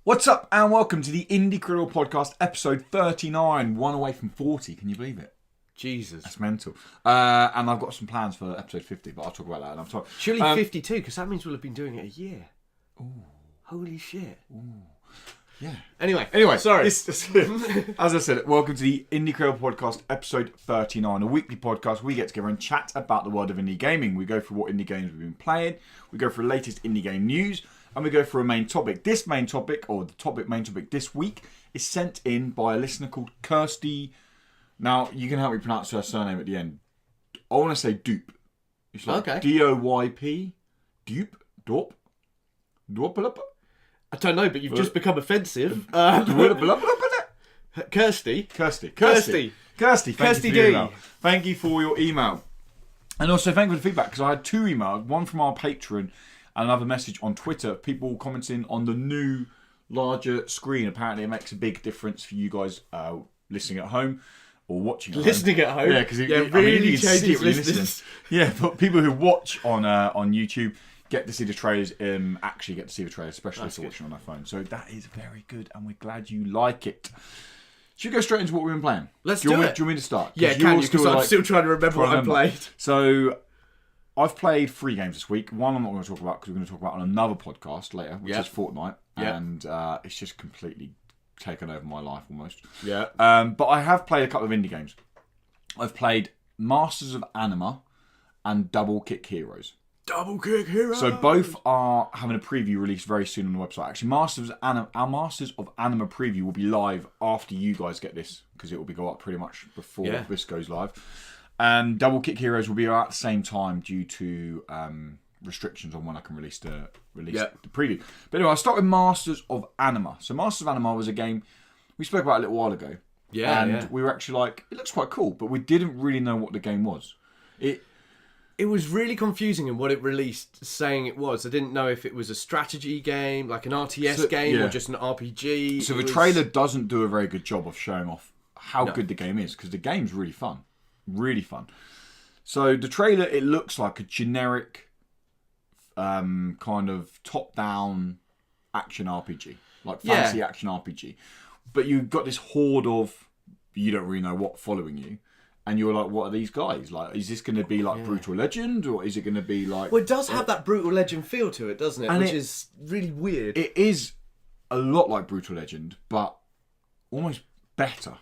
What's up and welcome to the Indie-Crdible Podcast Episode 39, one away from 40, can you believe it? Jesus. That's mental. And I've got some plans for episode 50, but I'll talk about that another time. Surely 52, because that means we'll have been doing it a year. Ooh. Holy shit. Ooh. Yeah. Anyway, sorry. As I said, welcome to the Indie-Crdible Podcast Episode 39, a weekly podcast where we get together and chat about the world of indie gaming. We go through what indie games we've been playing, we go through the latest indie game news, and we go for a main topic. This main topic, or the main topic this week, is sent in by a listener called Kirsty. Now, you can help me pronounce her surname at the end. I want to say Dupe. It's like D-O-Y-P. Dupe? Dorp? Dorp? I don't know, but you've just become offensive. Kirsty. Thank you for your email. And also thank you for the feedback, because I had two emails, one from our patron and another message on Twitter, people commenting on the new, larger screen. Apparently it makes a big difference for you guys listening at home or watching at home. At home? Yeah, because it really changes listeners. Yeah, but people who watch on YouTube get to see the trailers, actually get to see the trailers, especially if they're watching on their phone. So that is very good, and we're glad you like it. Should we go straight into what we've been playing? Let's do it. Do you want me to start? Yeah, can you? Because I'm still trying to remember what I played. So I've played 3 games this week. One I'm not going to talk about because we're going to talk about on another podcast later, which is Fortnite. And it's just completely taken over my life almost. Yeah. But I have played a couple of indie games. I've played Masters of Anima and Double Kick Heroes. Double Kick Heroes! So both are having a preview released very soon on the website. Actually, our Masters of Anima preview will be live after you guys get this, because it will go up pretty much before this goes live. And Double Kick Heroes will be out at the same time due to restrictions on when I can release the preview. But anyway, I'll start with Masters of Anima. So Masters of Anima was a game we spoke about a little while ago. We were actually like, it looks quite cool, but we didn't really know what the game was. It was really confusing in what it released, saying it was. I didn't know if it was a strategy game, like an RTS game, or just an RPG. So the trailer doesn't do a very good job of showing off how good the game is, because the game's really fun. Really fun. So the trailer, it looks like a generic kind of top-down action RPG. Like fantasy action RPG. But you've got this horde of, you don't really know what, following you. And you're like, what are these guys? Like, is this going to be like Brutal Legend, or is it going to be like... Well, it does have that Brutal Legend feel to it, doesn't it? And which is really weird. It is a lot like Brutal Legend, but almost better.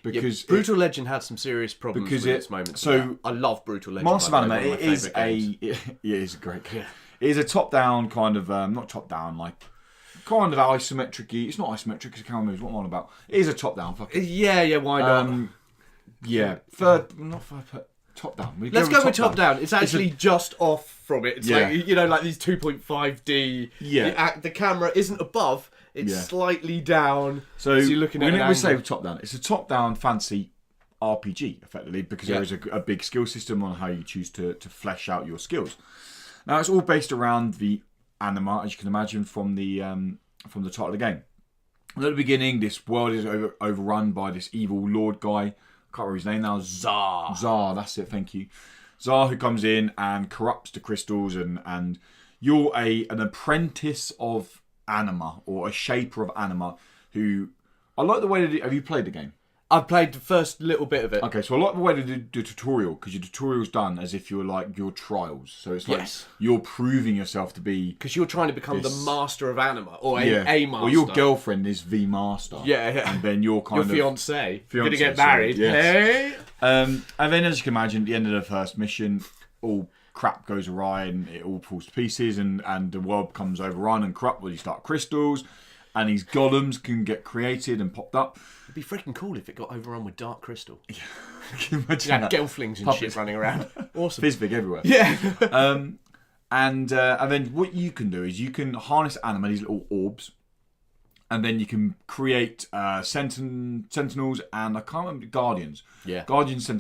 Because Brutal Legend had some serious problems with its moments. So I love Brutal Legend. Monster of Anima, it is a great game. It is a top-down kind of... not top-down, like... Kind of isometric-y. It's not isometric, because camera moves. What am I on about? It is a top-down. Yeah, why not? Top down. Let's go with top down. It's actually just off from it. It's like, like these 2.5D. Yeah. The camera isn't above, it's slightly down. So you're looking at we say top down. It's a top down fancy RPG, effectively, because there is a big skill system on how you choose to flesh out your skills. Now, it's all based around the anima, as you can imagine, from the title of the game. At the beginning, this world is overrun by this evil lord guy. Can't remember his name now. Tsar, that's it, thank you. Tsar, who comes in and corrupts the crystals, and you're an apprentice of Anima, or a shaper of Anima, who... I like the way that... Have you played the game? I've played the first little bit of it. Okay, so I like the way they do the tutorial, because your tutorial's done as if you're like your trials. So it's like you're proving yourself to be... Because you're trying to become the master of Anima, or a master. Or your girlfriend is the master. Yeah. And then you're kind your of... Fiancé. Gonna get married. Yes. Hey? And then, as you can imagine, at the end of the first mission, all crap goes awry and it all falls to pieces, and the world becomes overrun and corrupt when you start crystals, and these golems can get created and popped up. It'd be freaking cool if it got overrun with dark crystal. Can you imagine that? Gelflings and shit running around. Awesome. Fizzbig everywhere. Yeah. And then what you can do is you can harness Anima, these little orbs, and then you can create sentinels and I can't remember, guardians. Yeah. Guardians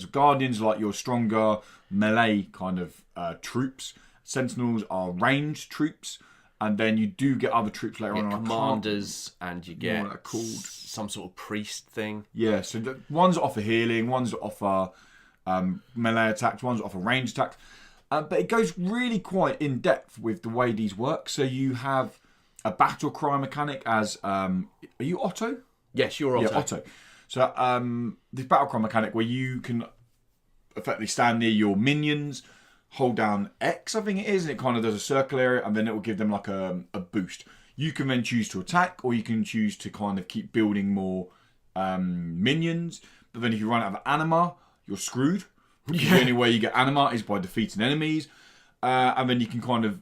like your stronger melee kind of troops. Sentinels are ranged troops. And then you do get other troops later on. Commanders, and you get some sort of priest thing. Yeah, so ones that offer healing, ones that offer melee attacks, ones that offer range attacks. But it goes really quite in depth with the way these work. So you have a battle cry mechanic as are you Otto? Yes, you're Otto. Yeah, Otto. So this battle cry mechanic where you can effectively stand near your minions, hold down X, I think it is, and it kind of does a circle area, and then it will give them like a boost. You can then choose to attack, or you can choose to kind of keep building more minions. But then if you run out of Anima, you're screwed. The only way you get Anima is by defeating enemies. And then you can kind of...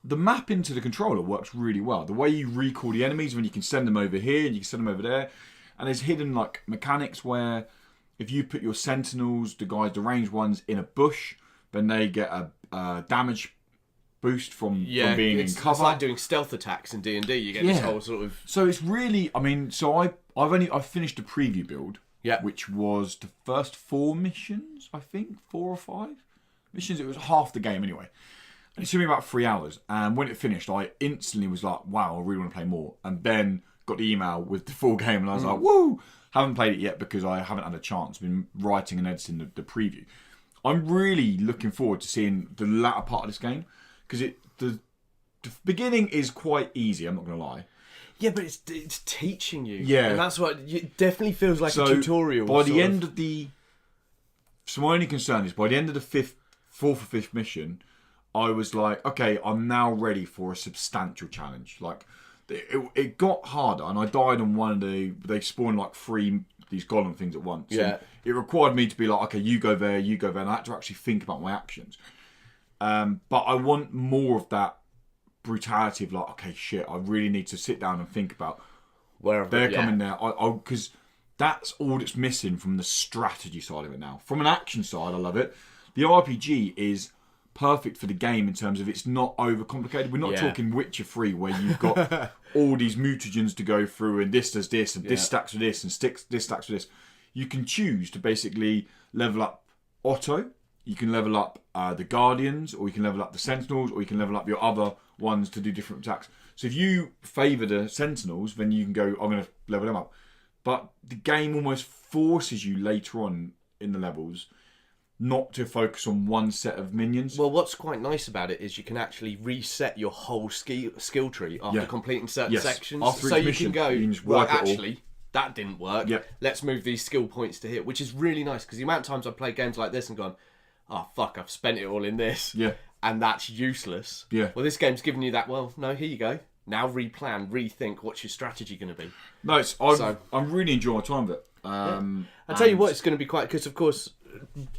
The map into the controller works really well. The way you recall the enemies, when you can send them over here, and you can send them over there. And there's hidden like mechanics where if you put your sentinels, the ranged ones, in a bush, then they get a damage boost from being in cover. It's like doing stealth attacks in D&D. You get this whole sort of... So it's really... I mean, so I've finished the preview build, which was the first 4 missions, I think. 4 or 5 missions. It was half the game anyway. And it took me about 3 hours. And when it finished, I instantly was like, wow, I really want to play more. And then got the email with the full game, and I was like, woo! Haven't played it yet because I haven't had a chance. I've been writing and editing the preview. I'm really looking forward to seeing the latter part of this game. Because the beginning is quite easy, I'm not going to lie. Yeah, but it's teaching you. Yeah. And that's what... It definitely feels like a tutorial. By the end of the... So my only concern is, by the end of the 4th or 5th mission, I was like, okay, I'm now ready for a substantial challenge. Like, it got harder, and I died on one of they spawned like 3 these golem things at once. Yeah. And it required me to be like, okay, you go there, and I had to actually think about my actions. But I want more of that brutality of like, okay, shit, I really need to sit down and think about where they're coming there. Because that's all that's missing from the strategy side of it now. From an action side, I love it. The RPG is perfect for the game in terms of it's not overcomplicated. We're not talking Witcher 3 where you've got all these mutagens to go through, and this does this, and this stacks with this, and this stacks with this. You can choose to basically level up Otto. You can level up the Guardians, or you can level up the Sentinels, or you can level up your other ones to do different attacks. So if you favour the Sentinels, then you can go, I'm going to level them up. But the game almost forces you later on in the levels not to focus on one set of minions. Well, what's quite nice about it is you can actually reset your whole skill tree after completing certain sections. After so each you mission, can go, you can just wipe it all. actually, that didn't work. Yep. Let's move these skill points to here, which is really nice, because the amount of times I've played games like this and gone, oh, fuck, I've spent it all in this. Yeah. And that's useless. Yeah. Well, this game's giving you that, well, no, here you go. Now replan, rethink, what's your strategy going to be? No, I'm really enjoying my time with it. I'll tell you what, it's going to be quite... Because, of course,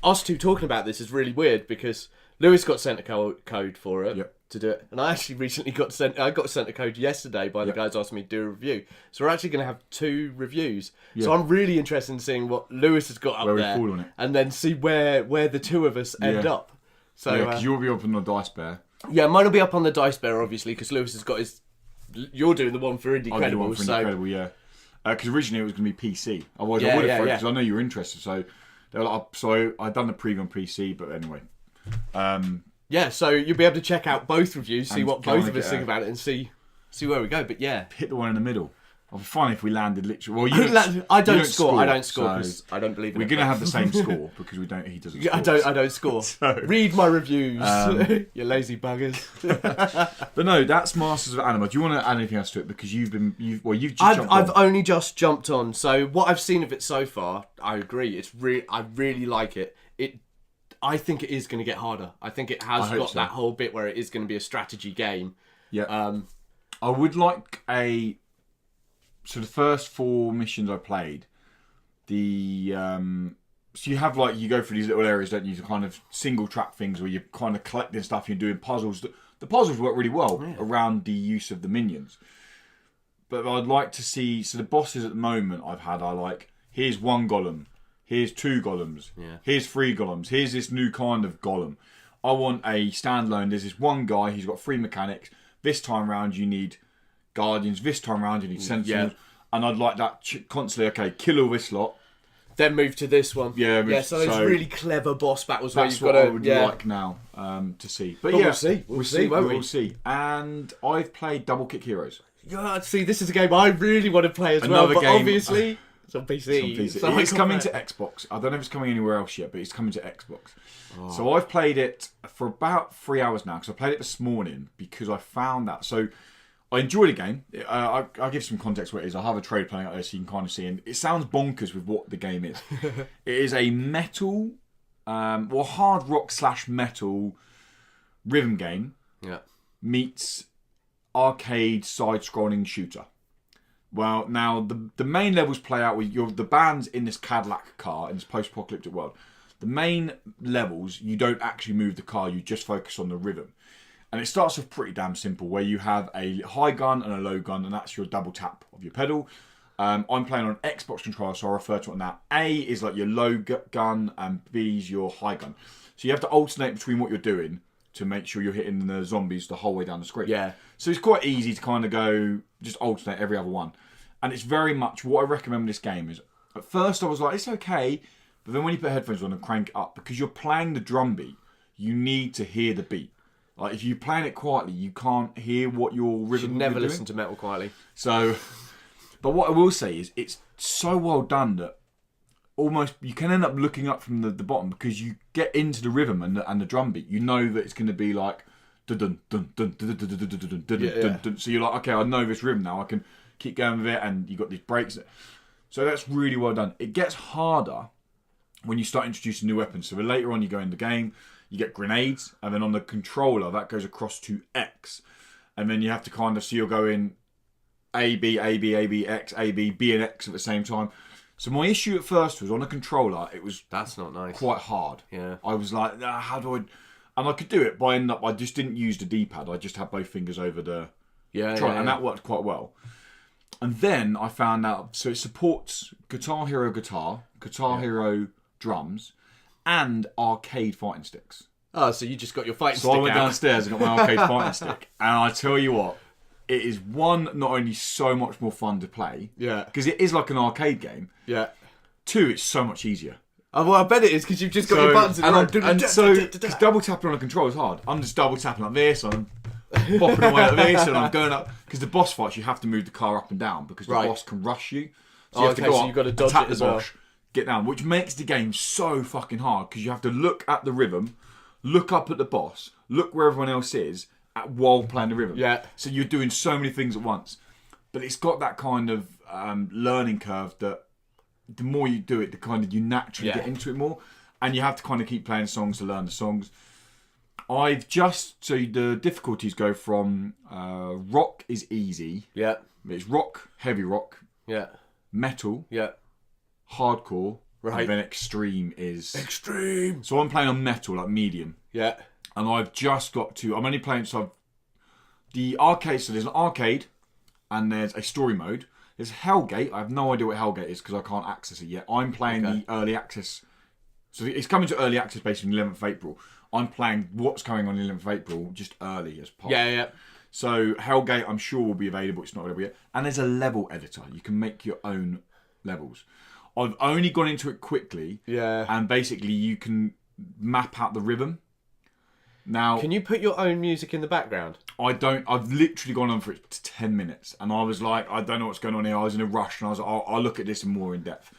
us two talking about this is really weird, because Lewis got sent a code for it to do it. And I actually recently got sent a code yesterday by the guys asking me to do a review. So we're actually going to have 2 reviews. Yeah. So I'm really interested in seeing what Lewis has got up there. On it. And then see where the 2 of us end up. So because you'll be up on the Dice Bear. Yeah, mine will be up on the Dice Bear, obviously, because Lewis has got his... You're doing the one for Indie-Crdible. Indie-Crdible, yeah. Because originally it was going to be PC. Otherwise I would have, because I know you're interested. So they were like, so I'd done the preview on PC, but anyway. So you'll be able to check out both reviews, see what both of us think about it, and see where we go. But yeah, hit the one in the middle. It'll be fine if we landed literally. Well, I don't score because I don't believe in it. We're going to have the same score because we don't. He doesn't. I don't score. So, read my reviews, you lazy buggers. But no, that's Masters of Anima. Do you want to add anything else to it? Because you've just I've only just jumped on. So what I've seen of it so far, I agree. I really like it. I think it is going to get harder. I think it has got that whole bit where it is going to be a strategy game. Yeah. I would like a. So the first 4 missions I played, so you have you go through these little areas, don't you? The kind of single track things where you're kind of collecting stuff, you're doing puzzles. The puzzles work really well around the use of the minions. But I'd like to see, so the bosses at the moment are like, here's 1 golem, here's 2 golems, here's 3 golems, here's this new kind of golem. I want a standalone, there's this one guy, he's got 3 mechanics. This time round you need Guardians, this time round you need Sentinels, and I'd like that constantly, okay, kill all this lot, then move to this one. So those really clever boss battles where you've got to... That's what I would like now to see. But we'll see. We'll see. And I've played Double Kick Heroes. Yeah, see, this is a game I really want to play as well, but obviously it's on PC. So it's coming to Xbox. I don't know if it's coming anywhere else yet, but it's coming to Xbox. So I've played it for about 3 hours now, because I played it this morning because I found that. So I enjoy the game. I'll give some context where it is. I have a trade playing out there so you can kind of see. And it sounds bonkers with what the game is. It is a metal, hard rock / metal rhythm game. Yeah. Meets arcade side-scrolling shooter. Well, now the main levels play out with the band's in this Cadillac car in this post-apocalyptic world. The main levels, you don't actually move the car, you just focus on the rhythm. And it starts off pretty damn simple, where you have a high gun and a low gun, and that's your double tap of your pedal. I'm playing on an Xbox controller, so I refer to it on that. A is like your low gun, and B is your high gun. So you have to alternate between what you're doing to make sure you're hitting the zombies the whole way down the screen. Yeah. So it's quite easy to kind of go, just alternate every other one. And it's very much, what I recommend with this game is, at first I was like, it's okay, but then when you put headphones on and crank it up, because you're playing the drum beat, you need to hear the beat. Like, if you're playing it quietly, you can't hear what your rhythm is. You should never listen to metal quietly. So, but what I will say is, it's so well done that almost you can end up looking up from the bottom, because you get into the rhythm and the drum beat. You know that it's going to be like dun dun dun dun dun dun dun dun dun dun. So you're like, okay, I know this rhythm now. I can keep going with it, and you got these breaks. So that's really well done. It gets harder when you start introducing new weapons. So later on, you go in the game, you get grenades, and then on the controller that goes across to X, and then you have to kind of, so you're going A B A B A B X A B B and X at the same time. So my issue at first was on a controller, it was that's not nice. Quite hard. Yeah, I was like, how do I? And I could do it, but I ended up, I just didn't use the D-pad. I just had both fingers over the and that worked quite well. And then I found out, so it supports Guitar Hero guitar, Guitar Hero drums, and arcade fighting sticks. Oh, so you just got your fighting stick So I went downstairs and got my arcade fighting stick. And I tell you what, it is not only so much more fun to play, because it is like an arcade game. Yeah. Two, it's so much easier. Oh, well, I bet it is, because you've just got your buttons because double tapping on a controller is hard. I'm just double tapping like this, and I'm bopping away like this, and I'm going up. Because the boss fights, you have to move the car up and down, because the boss can rush you. So you have to go up, you've got to dodge it as well. Get down, which makes the game so fucking hard, because you have to look at the rhythm, look up at the boss, look where everyone else is while playing the rhythm. Yeah. So you're doing so many things at once. But it's got that kind of learning curve that the more you do it, the kind of you naturally get into it more, and you have to kind of keep playing songs to learn the songs. So the difficulties go from rock is easy. Yeah. It's rock, heavy rock. Yeah. Metal. Yeah. Hardcore. Right. And then extreme is... Extreme! So I'm playing on metal, like medium. Yeah. And I've just got to... I'm only playing... The arcade... So there's an arcade, and there's a story mode. There's Hellgate. I have no idea what Hellgate is, because I can't access it yet. I'm playing the early access... So it's coming to early access basically on the 11th of April. I'm playing what's going on the 11th of April just early as part. Yeah. So Hellgate, I'm sure, will be available. It's not available yet. And there's a level editor. You can make your own levels. I've only gone into it quickly. Yeah. And basically, you can map out the rhythm. Now, can you put your own music in the background? I don't. I've literally gone on for it 10 minutes, and I was like, I don't know what's going on here. I was in a rush, and I was like, I'll look at this in more in depth.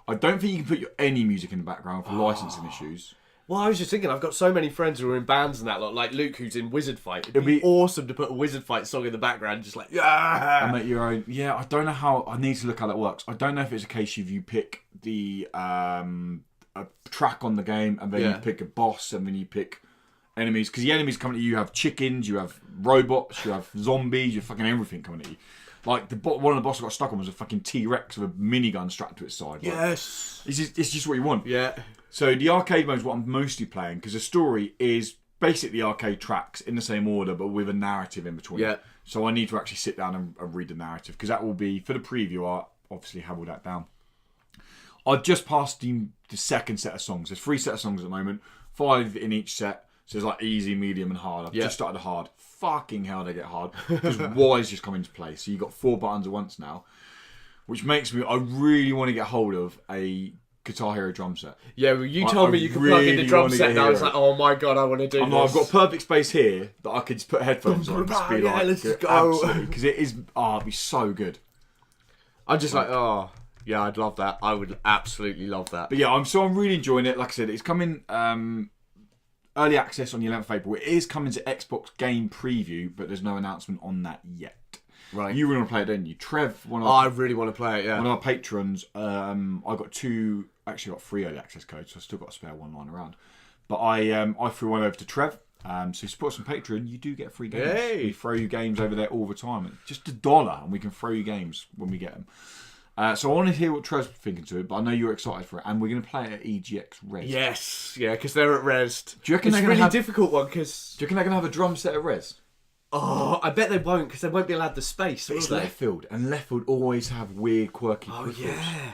I don't think you can put any music in the background for licensing issues. Well, I was just thinking, I've got so many friends who are in bands and that lot, like Luke, who's in Wizard Fight. It'd be awesome to put a Wizard Fight song in the background, just like, and make your own. Yeah, I don't know how. I need to look how that works. I don't know if it's a case of you pick the a track on the game, and then you pick a boss, and then you pick enemies. Because the enemies coming at you, you have chickens, you have robots, you have zombies, you have fucking everything coming at you. Like one of the bosses I got stuck on was a fucking T-Rex with a minigun strapped to its side. Like, yes, it's just what you want. Yeah. So the arcade mode is what I'm mostly playing, because the story is basically arcade tracks in the same order, but with a narrative in between. Yeah. So I need to actually sit down and read the narrative, because that will be, for the preview, I obviously have all that down. I've just passed the second set of songs. There's 3 sets of songs at the moment, 5 in each set. So there's like easy, medium, and hard. I've just started the hard. Fucking hell, they get hard. Because Y's just come into play. So you've got 4 buttons at once now, which makes me, I really want to get hold of a Guitar Hero drum set. Yeah, well, you told me you could plug in the drum set, and I was like, oh my god, I want to do this. I've got perfect space here that I could just put headphones on and just be like, let's just go. Because it is, it'd be so good. I'm just like, yeah, I'd love that. I would absolutely love that. But yeah, I'm really enjoying it. Like I said, it's coming early access on the 11th of April. It is coming to Xbox Game Preview, but there's no announcement on that yet. Right. You really want to play it, don't you? Trev, I really want to play it, yeah. one of our patrons, I got 3 early access codes, so I still got a spare one lying around. But I threw one over to Trev. So support us on Patreon, you do get free games. Hey. We throw you games over there all the time. Just $1, and we can throw you games when we get them. So I want to hear what Trev's thinking to it, but I know you're excited for it, and we're going to play it at EGX Res. Yes, yeah, because they're at Res. Do you reckon it's they're a going really to have... difficult one, because... Do you reckon they're going to have a drum set at Res? Oh, I bet they won't, because they won't be allowed the space, will It's they? left field, and left field always have weird, quirky peripherals. Yeah.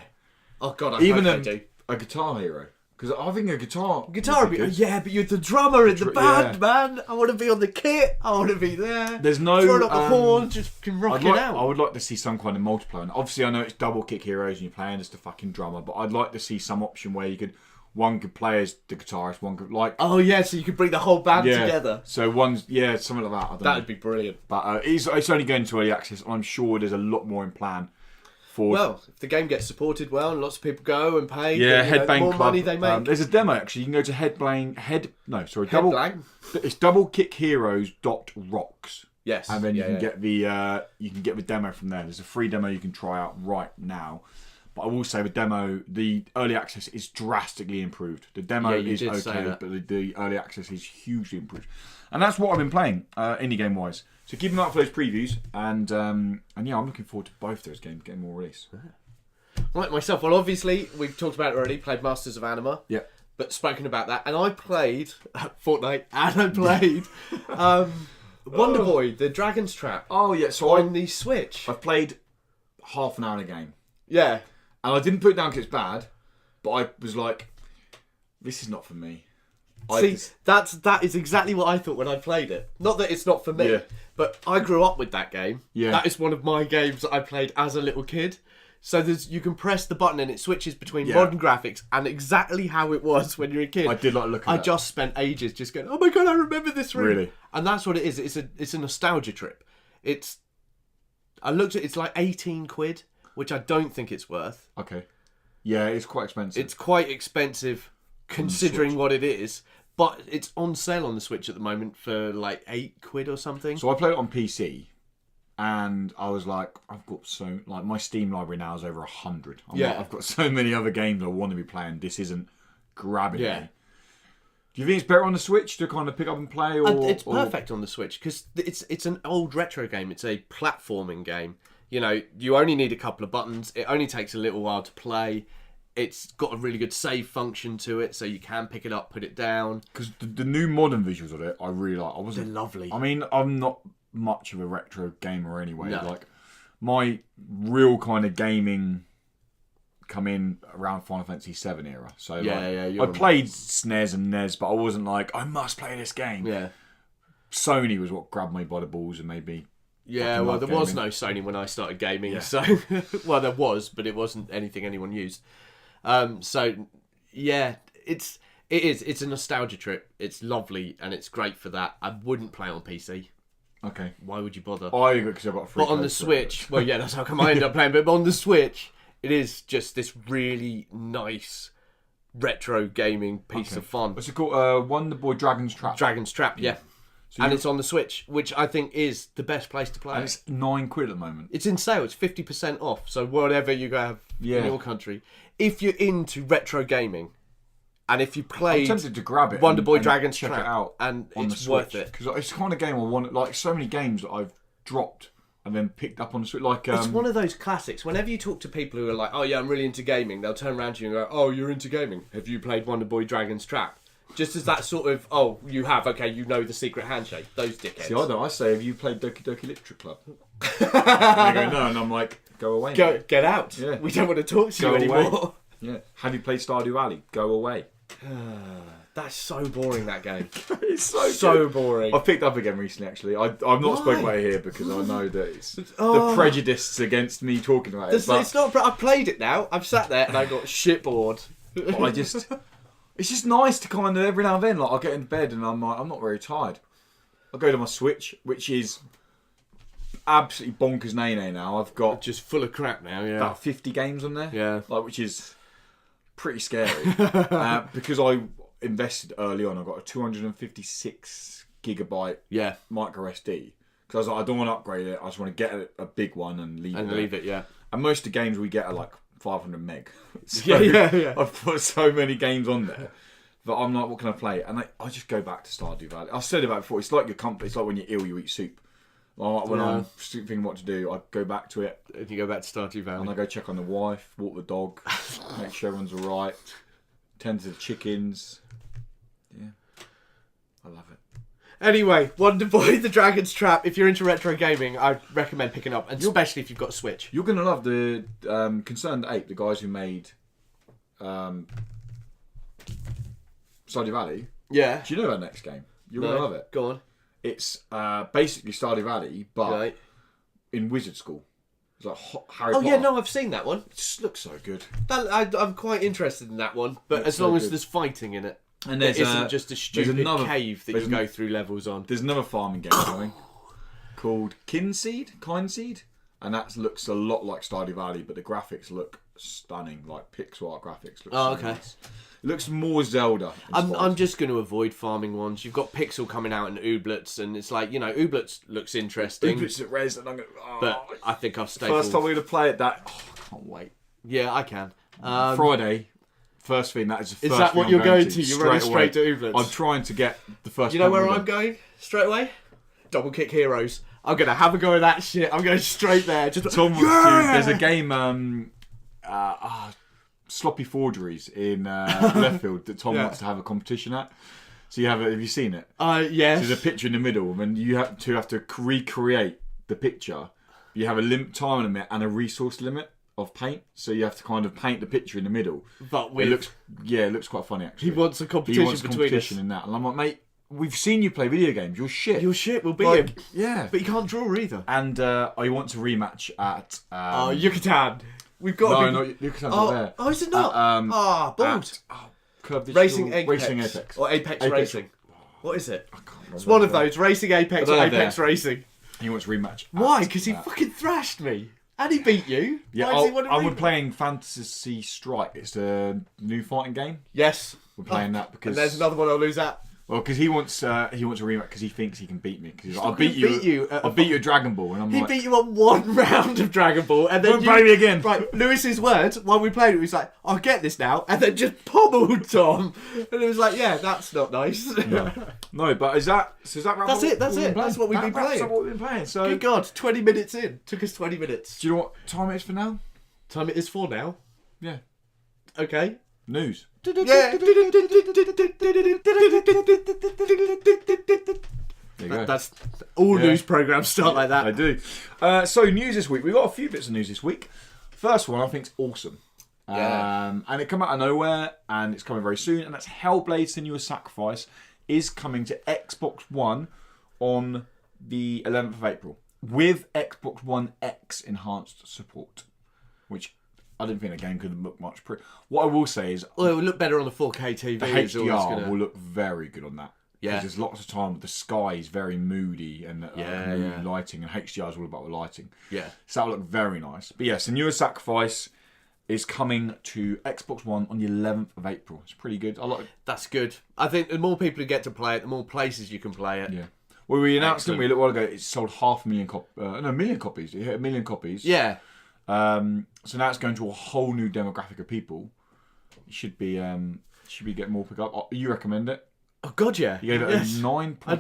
Oh, God, I Even hope they do. a Guitar Hero. Because I think a guitar would be good. yeah, but you're the drummer in the band, yeah. man. I want to be on the kit. I want to be there. There's no throwing up the horn, just can rock it out. I would like to see some kind of multiplayer. And obviously, I know it's double kick heroes and you're playing as the fucking drummer, but I'd like to see some option where one could play as the guitarist, one could like. Oh yeah, so you could bring the whole band together. So something like that. I don't know. That'd be brilliant. But it's only going to early access. I'm sure there's a lot more in plan. Well, if the game gets supported well and lots of people go and pay, Headbang the more Club. money they make. There's a demo actually. You can go to It's doublekickheroes.rocks. Yes, and then you can get the demo from there. There's a free demo you can try out right now. But I will say the early access is drastically improved. The demo is okay, but the early access is hugely improved. And that's what I've been playing, indie game wise. So keep an eye out for those previews, and yeah, I'm looking forward to both those games getting more release. Right, myself. Well, obviously we've talked about it already. Played Masters of Anima. Yeah. But spoken about that, and I played Fortnite, and I played Wonder Boy, the Dragon's Trap. Oh yeah, so on the Switch. I've played half an hour in a game. Yeah. And I didn't put it down because it's bad, but I was like, this is not for me. That is exactly what I thought when I played it. Not that it's not for me, but I grew up with that game. Yeah. That is one of my games that I played as a little kid. So you can press the button and it switches between modern graphics and exactly how it was when you're a kid. I did like look at that. I just spent ages just going, oh my God, I remember this room. Really? And that's what it is. It's a nostalgia trip. I looked at it's like 18 quid, which I don't think it's worth. Okay. Yeah, it's quite expensive. It's quite expensive considering what it is. But it's on sale on the Switch at the moment for like 8 quid or something. So I played it on PC, and I was like, my Steam library now is over 100. I've got so many other games I want to be playing. This isn't grabbing me. Do you think it's better on the Switch to kind of pick up and play? It's perfect on the Switch because it's an old retro game. It's a platforming game. You know, you only need a couple of buttons. It only takes a little while to play. It's got a really good save function to it, so you can pick it up, put it down. Because the new modern visuals of it, I really like. They're lovely. I mean, I'm not much of a retro gamer anyway. No. Like, my real kind of gaming come in around Final Fantasy VII era. So I played SNES and NES, but I wasn't like, I must play this game. Yeah. Sony was what grabbed me by the balls and made me. Yeah, well, there was no Sony when I started gaming, so well, there was, but it wasn't anything anyone used. So yeah, it's a nostalgia trip. It's lovely and it's great for that. I wouldn't play on PC. Okay. Why would you bother? Because I've got a free. But on the Switch, well, yeah, that's how come I ended up playing. But on the Switch, it is just this really nice retro gaming piece of fun. What's it called? Wonder Boy Dragon's Trap. Dragon's Trap, yeah. So and it's on the Switch, which I think is the best place to play. And it's 9 quid at the moment. It's in sale. It's 50% off. So whatever you have in your country, if you're into retro gaming, and if you played, I'm tempted to grab it. Wonder Boy Dragon's check Trap, it out, and on it's the worth Switch, it because it's the kind of game I want. Like so many games that I've dropped and then picked up on the Switch. Like it's one of those classics. Whenever you talk to people who are like, "Oh yeah, I'm really into gaming," they'll turn around to you and go, "Oh, you're into gaming? Have you played Wonder Boy Dragon's Trap?" Just as that sort of, oh, you have, okay, you know the secret handshake. Those dickheads. See, I don't. I say, have you played Doki Doki Literature Club? And they go, no, and I'm like, go away. Get out. Yeah. We don't want to talk to you anymore. Yeah. Have you played Stardew Valley? Go away. That's so boring, that game. It's so boring. I've picked up again recently, actually. I've not spoken about it here because I know that it's the prejudice against me talking about it. It's not. I've played it now. I've sat there and I got shit bored. But it's just nice to kind of every now and then, like, I'll get in bed and I'm like, I'm not very tired. I'll go to my Switch, which is absolutely bonkers nay now. I've got just full of crap now, about 50 games on there. Yeah. Like, which is pretty scary. Because I invested early on, I got a 256 gigabyte micro SD. Because I was like, I don't want to upgrade it. I just want to get a big one and leave it. And leave it, yeah. And most of the games we get are like 500 meg. So yeah. I've put so many games on there. But I'm like, what can I play? And I just go back to Stardew Valley. I've said about it before. It's like your comfort. It's like when you're ill, you eat soup. Like when I'm thinking what to do, I go back to it. And you go back to Stardew Valley. And I go check on the wife, walk the dog, make sure everyone's all right, tend to the chickens. Yeah, I love it. Anyway, Wonder Boy, The Dragon's Trap. If you're into retro gaming, I recommend picking up, and especially if you've got a Switch. You're going to love the Concerned Ape, the guys who made Stardew Valley. Yeah. Do you know that next game? You're going to love it. Go on. It's basically Stardew Valley, but in wizard school. It's like Harry Potter. Oh, yeah, no, I've seen that one. It just looks so good. I'm quite interested in that one, but as long as there's fighting in it. And it isn't just a stupid cave that you go through levels on. There's another farming game coming called Kindseed, and that looks a lot like Stardew Valley, but the graphics look stunning, like pixel art graphics. Nice. It looks more Zelda. I'm just going to avoid farming ones. You've got Pixel coming out and Ooblets, and it's like, Ooblets looks interesting. Ooblets at Res, and I'm going but I think I'll stay. First time we're going to play it, I can't wait. Yeah, I can. Friday. First thing, that is the first thing. Is that what you're going to? You're running straight to Ooblets? I'm trying to get the first. You know where I'm going? Straight away? Double Kick Heroes. I'm going to have a go at that shit. I'm going straight there. Just Tom wants to. There's a game, Sloppy Forgeries in Leftfield that Tom wants to have a competition at. So have you seen it? Yes. So there's a picture in the middle, and you have to recreate the picture. You have a time limit and a resource limit of paint, so you have to kind of paint the picture in the middle. But it looks quite funny actually. He wants a competition between us. In that, and I'm like, mate, we've seen you play video games. You're shit. We'll beat him. Yeah, but you can't draw either. And I want to rematch at Yucatan. We've got no, Yucatan's not there. Oh, is it not? Balls. Racing Apex. Or Apex Racing. What is it? I can't remember. It's one of those. Racing Apex or Apex Racing. He wants rematch. Why? Because he fucking thrashed me. And he beat you. Yeah, I'm playing Fantasy Strike. It's a new fighting game. Yes. We're playing that because... And there's another one I'll lose at. Well, because he wants a rematch because he thinks he can beat me. Because I beat you at Dragon Ball, and he beat you on one round of Dragon Ball, and then play me again. Right, Lewis's words while we played it, he was like, "I'll get this now," and then just pommeled Tom, and it was like, "Yeah, that's not nice." No, but is that right? That's it. That's what we've been playing. That's what we've been playing. So good God, 20 minutes in. Took us 20 minutes. Do you know what time it is for now? Time it is for now. Yeah. Okay. News. Yeah. That's all news programs start like that. I do. So news this week. We've got a few bits of news this week. First one I think is awesome. And it came out of nowhere, and it's coming very soon. And that's Hellblade: Senua's Sacrifice is coming to Xbox One on the 11th of April with Xbox One X enhanced support, which I didn't think the game could look much pretty. What I will say is... Well, it will look better on the 4K TV. The HDR will look very good on that. Yeah. Because there's lots of time the sky is very moody and moody lighting, and HDR is all about the lighting. Yeah. So that'll look very nice. But yeah, Senua's Sacrifice is coming to Xbox One on the 11th of April. It's pretty good. I like it. That's good. I think the more people who get to play it, the more places you can play it. Yeah. Well, we announced, didn't we, a little while ago, it sold 500,000 copies. No, 1 million copies. It hit 1 million copies. Yeah. So now it's going to a whole new demographic of people. It should be getting more pick up. You recommend it? Oh God, yeah. You gave it a 9. I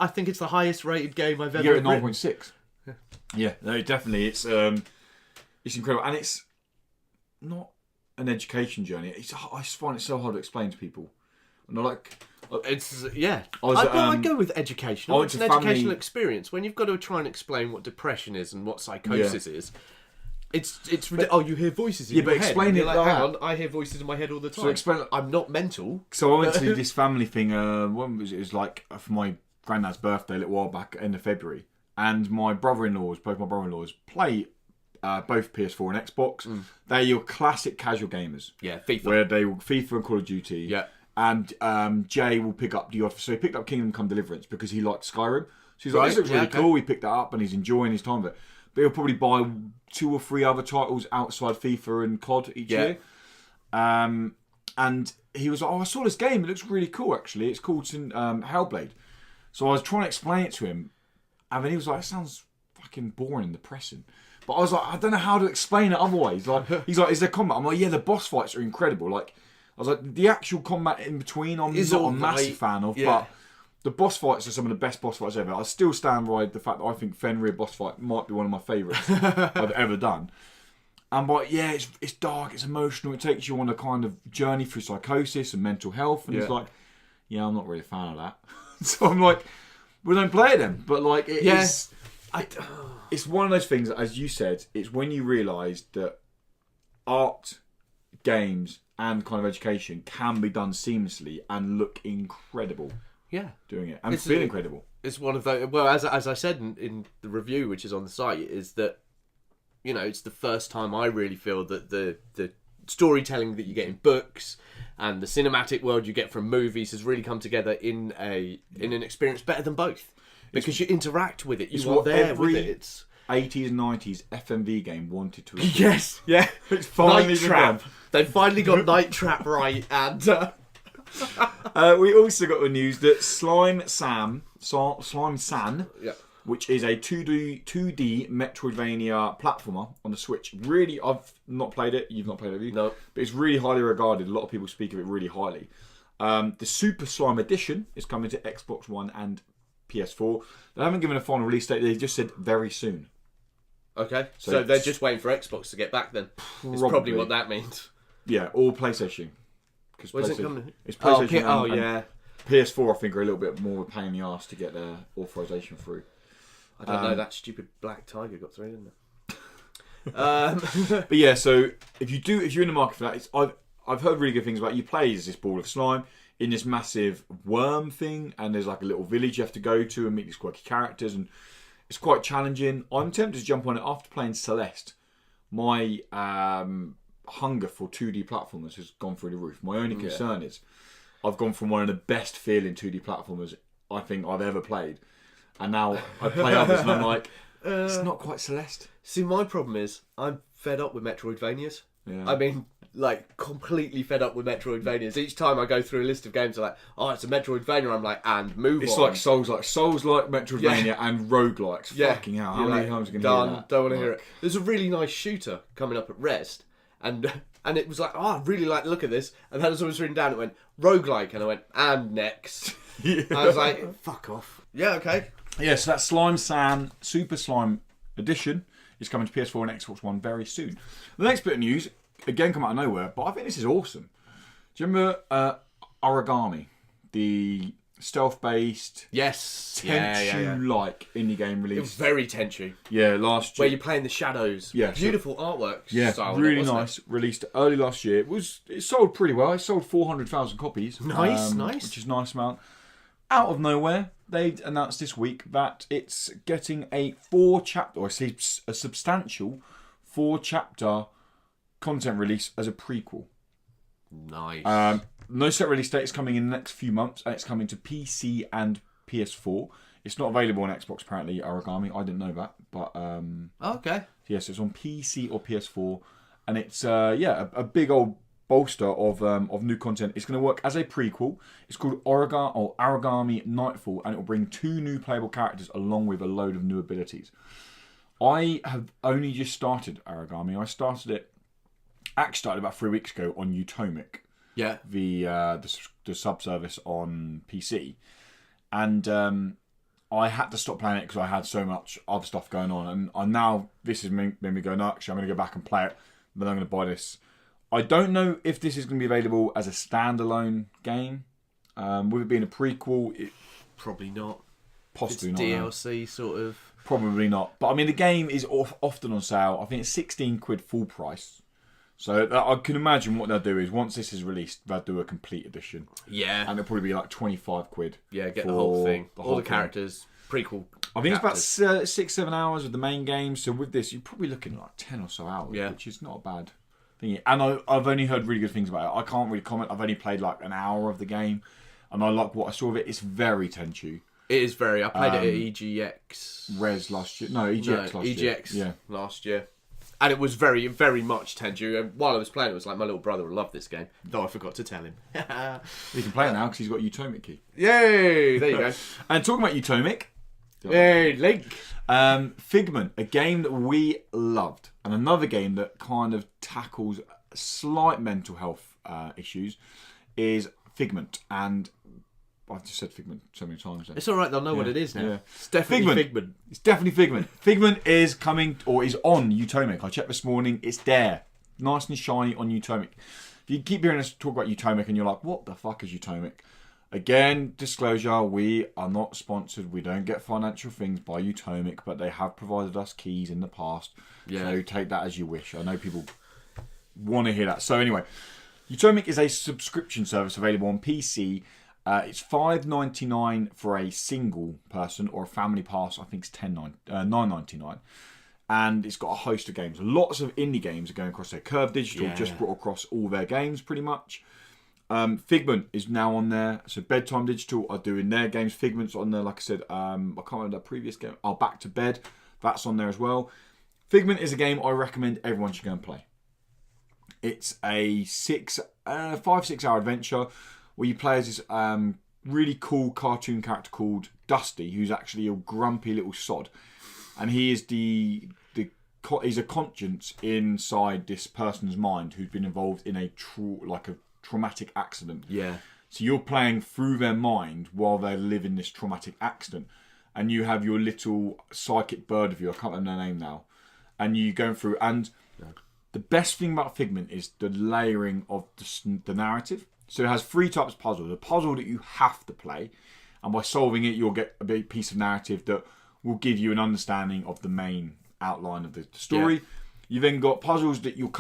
think it's the highest rated game I've ever. You gave it 9.6. Yeah, no, definitely. It's incredible, and it's not an education journey. I just find it so hard to explain to people. And I I'd go with educational. It's an educational experience when you've got to try and explain what depression is and what psychosis is. It's you hear voices in your head. Yeah, but explain it like that. Hang on, I hear voices in my head all the time. So I'm not mental. So I went to this family thing. When was it? It was like for my granddad's birthday a little while back, end of February. And my both my brother-in-laws play both PS4 and Xbox. They're your classic casual gamers. Yeah, FIFA. Where they will FIFA and Call of Duty. Yeah. And Jay will pick up the odd. So he picked up Kingdom Come Deliverance because he liked Skyrim. So he's like, this looks really cool. He picked that up and he's enjoying his time with it. But he'll probably buy 2 or 3 other titles outside FIFA and COD each year. And he was like, I saw this game. It looks really cool, actually. It's called Hellblade. So I was trying to explain it to him. And then he was like, it sounds fucking boring and depressing. But I was like, I don't know how to explain it otherwise. Like, he's like, is there combat? I'm like, yeah, the boss fights are incredible. Like, I was like, the actual combat in between, I'm not a massive fan of, but the boss fights are some of the best boss fights ever. I still stand by the fact that I think Fenrir boss fight might be one of my favourites I've ever done. And but yeah, it's dark, it's emotional, it takes you on a kind of journey through psychosis and mental health. And it's like, yeah, I'm not really a fan of that. So I'm like, we don't play them. But like, it's one of those things that, as you said, it's when you realise that art, games, and kind of education can be done seamlessly and look incredible. Yeah, doing it and feel incredible. It's one of those. Well, as I said in the review, which is on the site, is that it's the first time I really feel that the storytelling that you get in books and the cinematic world you get from movies has really come together in an experience better than both. Because you interact with it, you are there with it. It's 80s and 90s FMV game wanted to achieve. Yes, yeah. It's finally Night Trap. They finally got Night Trap right, and we also got the news that Slime San, which is a 2D Metroidvania platformer on the Switch. Really, I've not played it. You've not played it, have you? No. But it's really highly regarded. A lot of people speak of it really highly. The Super Slime Edition is coming to Xbox One and PS4. They haven't given a final release date. They just said very soon. Okay. So they're just waiting for Xbox to get back then. It's probably what that means. Yeah, or PlayStation. Where's it coming? It's PlayStation. And PS4, I think, are a little bit more of a pain in the arse to get their authorization through. I don't know. That stupid Black Tiger got through, didn't it? But yeah, so if you're in the market for that, I've heard really good things about it. You play as this ball of slime in this massive worm thing, and there's like a little village you have to go to and meet these quirky characters, and it's quite challenging. I'm tempted to jump on it after playing Celeste. My hunger for 2D platformers has gone through the roof. My only concern is I've gone from one of the best feeling 2D platformers I think I've ever played, and now I play others and I'm like, it's not quite Celeste. See, my problem is I'm fed up with Metroidvanias. Yeah. I mean, like, completely fed up with Metroidvanias. Each time I go through a list of games, I'm like, oh, it's a Metroidvania. I'm like, and move it's on. It's like Souls-like Metroidvania and roguelikes. Yeah. Fucking hell. How many times are you going to hear that? Don't want to hear it. There's a really nice shooter coming up at Rest, and it was like, oh, I really like the look of this. And then as I was written down, it went, roguelike. And I went, and next. I was like, fuck off. Yeah, okay. Yeah, so that Slime San Super Slime Edition is coming to PS4 and Xbox One very soon. The next bit of news, again, come out of nowhere, but I think this is awesome. Do you remember Origami? The stealth-based, Tenchu-like indie game release. It was very Tenchu. Yeah, last year. Where you play in the shadows. Yeah, beautiful artwork. Yeah, style, really nice. Released early last year. It sold pretty well. It sold 400,000 copies. Nice. Which is a nice amount. Out of nowhere, they announced this week that it's getting a substantial 4-chapter content release as a prequel. Nice. No set release date is coming in the next few months, and it's coming to PC and PS4. It's not available on Xbox, apparently, Origami. I didn't know that, but okay. Yes, it's on PC or PS4, and it's a big old bolster of new content. It's going to work as a prequel. It's called Origami Nightfall, and it will bring 2 new playable characters along with a load of new abilities. I have only just started Origami. I started about 3 weeks ago on Utomic. Yeah. The subservice on PC. And I had to stop playing it because I had so much other stuff going on. And now this has made me go, no, actually, I'm going to go back and play it. But I'm going to buy this. I don't know if this is going to be available as a standalone game. With it being a prequel, probably not. Possibly it's not. DLC sort of. Probably not. But I mean, the game is often on sale. I think it's £16 full price. So I can imagine what they'll do is once this is released, they'll do a complete edition. Yeah. And it'll probably be like £25. Yeah, get the whole thing. All the characters, prequel. I think it's about 6-7 hours of the main game. So with this, you're probably looking at like 10 or so hours, which is not a bad thing. And I've only heard really good things about it. I can't really comment. I've only played like an hour of the game. And I like what I saw of it. It's very Tenchu. It is very. I played it at EGX. Res last year. No, EGX last year. EGX last year. And it was very, very much Tenchu. And while I was playing, it was like my little brother would love this game. Though I forgot to tell him. He can play it now because he's got Utomic key. Yay! There you go. And talking about Utomic, Hey, Link. Figment, a game that we loved, and another game that kind of tackles slight mental health issues is Figment. And I've just said Figment so many times. It's all right. They'll know what it is now. Yeah. It's definitely Figment. It's definitely Figment. Figment is coming, or is on Utomic. I checked this morning. It's there, nice and shiny on Utomic. If you keep hearing us talk about Utomic and you're like, what the fuck is Utomic? Again, disclosure, we are not sponsored. We don't get financial things by Utomic, but they have provided us keys in the past. Yeah. So take that as you wish. I know people want to hear that. So anyway, Utomic is a subscription service available on PC. It's $5.99 for a single person, or a family pass, I think it's $9.99. And it's got a host of games. Lots of indie games are going across there. Curve Digital just brought across all their games pretty much. Figment is now on there. So Bedtime Digital are doing their games. Figment's on there, like I said. I can't remember that previous game. Back to Bed. That's on there as well. Figment is a game I recommend everyone should go and play. It's a 5-6 hour adventure where you play as this really cool cartoon character called Dusty, who's actually a grumpy little sod. And he is he's a conscience inside this person's mind who's been involved in a traumatic accident. Yeah. So you're playing through their mind while they live in this traumatic accident. And you have your little psychic bird of you, I can't remember their name now. And you going through, and the best thing about Figment is the layering of the narrative. So it has 3 types of puzzles. A puzzle that you have to play, and by solving it, you'll get a big piece of narrative that will give you an understanding of the main outline of the story. Yeah. You then got puzzles that you